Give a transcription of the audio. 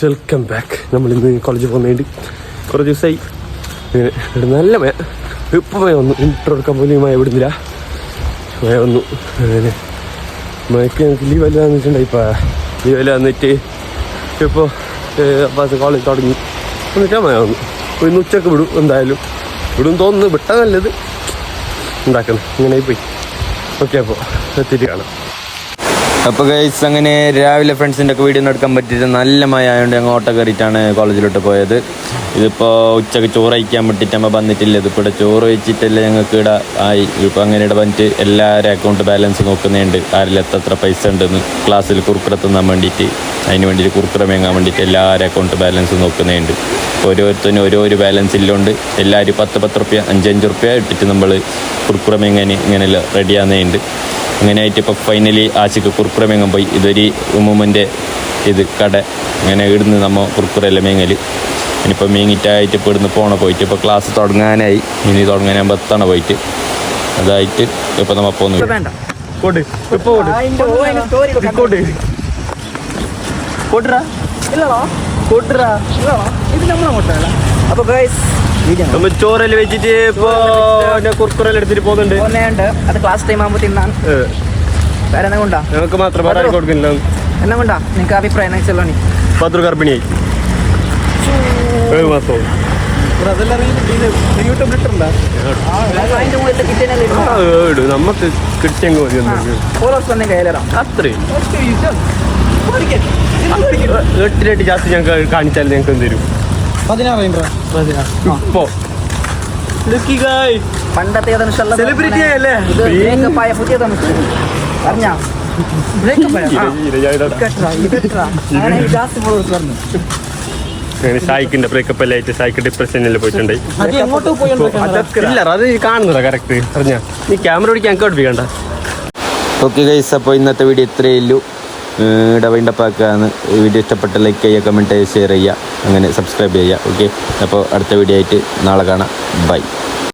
Welcome back. നമ്മളിന്ന് കോളേജിൽ പോകുന്ന വേണ്ടി കുറേ ദിവസമായി. നല്ല മഴ, ഇപ്പം മഴ വന്നു. ഇൻട്രോ എടുക്കാൻ പോലും മഴ വിടുന്നില്ല. മഴ വന്നു. മഴയ്ക്ക് ഞങ്ങൾക്ക് ലീവ് അല്ല വന്നിട്ടുണ്ടായി. ഇപ്പോൾ ലീവ് അല്ല വന്നിട്ട് ഇപ്പോൾ കോളേജ് തുടങ്ങി എന്നിട്ടാൽ മഴ വന്നു. ഇന്ന് ഉച്ചക്ക് വിടും, എന്തായാലും വിടും തോന്നുന്നു. വിട്ടാൽ നല്ലത് ഉണ്ടാക്കണം. ഇങ്ങനെ പോയി. ഓക്കെ, അപ്പോൾ എത്തിയിട്ട് കാണാം. അപ്പോൾ ഗൈസ്, അങ്ങനെ രാവിലെ ഫ്രണ്ട്സിൻ്റെ ഒക്കെ വീഡിയോ എടുക്കാൻ പറ്റിയിട്ട് നല്ല മഴ ആയതുകൊണ്ട് ഞങ്ങൾ ഓട്ടോ കയറിയിട്ടാണ് കോളേജിലോട്ട് പോയത്. ഇതിപ്പോൾ ഉച്ചക്ക് ചോറ് കഴിക്കാൻ വേണ്ടിയിട്ട് നമ്മൾ വന്നിട്ടില്ല. ഇതിപ്പോൾ ഇവിടെ ചോറ് വെച്ചിട്ടല്ലേ ഞങ്ങൾക്ക് ഇവിടെ ആയി. ഇപ്പോൾ അങ്ങനെ ഇവിടെ വന്നിട്ട് എല്ലാവരും അക്കൗണ്ട് ബാലൻസ് നോക്കുന്നുണ്ട്. ആരെല്ലാം എത്ര പൈസ ഉണ്ടെന്ന് ക്ലാസ്സിൽ കുറുക്കുറ തിന്നാൻ വേണ്ടിയിട്ട്, അതിന് വേണ്ടിയിട്ട് കുറുക്കുറ മേങ്ങാൻ വേണ്ടിയിട്ട് എല്ലാവരും അക്കൗണ്ട് ബാലൻസ് നോക്കുന്നുണ്ട്. ഓരോരുത്തരും ഓരോരോ ബാലൻസ് ഇല്ലോണ്ട് എല്ലാവരും 10 റുപ്യ 5 റുപ്യ ഇട്ടിട്ട് നമ്മൾ കുറുക്കുറ മേങ്ങാൻ ഇങ്ങനെയെല്ലാം റെഡിയാകുന്നുണ്ട്. അങ്ങനെ ആയിട്ട് ഇപ്പോൾ ഫൈനലി ആശയ്ക്ക് കുറുക്കുറ മേങ്ങാൻ പോയി. ഇതൊരു ഉമ്മുമ്മൻ്റെ കട. അങ്ങനെ ഇടുന്ന് നമ്മൾ കുറുക്കുറയെല്ലാം മേങ്ങൽ. ഇനിയിപ്പോൾ മേങ്ങിട്ടായിട്ട് ഇപ്പോൾ ഇവിടുന്ന് പോയിട്ട് ഇപ്പോൾ ക്ലാസ് തുടങ്ങാനായി. ഇനി തുടങ്ങാനാകുമ്പോൾ എത്തണ പോയിട്ട് അതായിട്ട് ഇപ്പോൾ നമ്മൾ പോകുന്നു. നമ്മൾ ചോറെല്ലാം വെച്ചിട്ട് ഇപ്പോൾ കുറുക്കുറെല്ലാം എടുത്തിട്ട് പോകുന്നുണ്ട്. അത് ക്ലാസ് ടൈം ആകുമ്പോൾ തിന്നാൻ വേറെ എന്നാ കൊണ്ടാ ഞങ്ങൾക്ക് മാത്രം പറയാൻ കൊടുക്കുന്നില്ല. എന്നാ കൊണ്ടാ നിങ്ങൾക്ക് അഭിപ്രായം എന്നാ ചെല്ലോണി 10 ഗർഭിണിയായി 7 മാസവും. നമുക്ക് കിട്ടിയെങ്കിൽ അത്രയും 8 ജാസ്തി ഞങ്ങൾക്ക് കാണിച്ചാൽ ഞങ്ങൾക്ക് എന്ത് തരും? 16 ഇപ്പോ പണ്ടത്തെ സെലിബ്രിറ്റി ആയല്ലേ? പുതിയ പറഞ്ഞാ ജാസ്തി ഫോളോവേഴ്സ് പറഞ്ഞു. ഷായിക്കിന്റെ ബ്രേക്കപ്പ് എല്ലാം ആയിട്ട് ഷായിക്ക് ഡിപ്രഷനിൽ പോയിട്ടുണ്ടായി. ഇല്ല, അത് കാണുന്നതാ കറക്റ്റ് പറഞ്ഞാ. നീ ക്യാമറ ഓടിക്കാൻ ഞങ്ങൾക്ക് പഠിപ്പിക്കണ്ട. ഓക്കെ ഗൈസ്, അപ്പോൾ ഇന്നത്തെ വീഡിയോ ഇത്രയേ ഉള്ളൂ. വൈൻഡപ്പാക്കാന്ന്. വീഡിയോ ഇഷ്ടപ്പെട്ട ലൈക്ക് ചെയ്യുക, കമൻറ്റ് ചെയ്യുക, ഷെയർ ചെയ്യുക, അങ്ങനെ സബ്സ്ക്രൈബ് ചെയ്യുക. ഓക്കെ, അപ്പോൾ അടുത്ത വീഡിയോ ആയിട്ട് നാളെ കാണാം. ബൈ.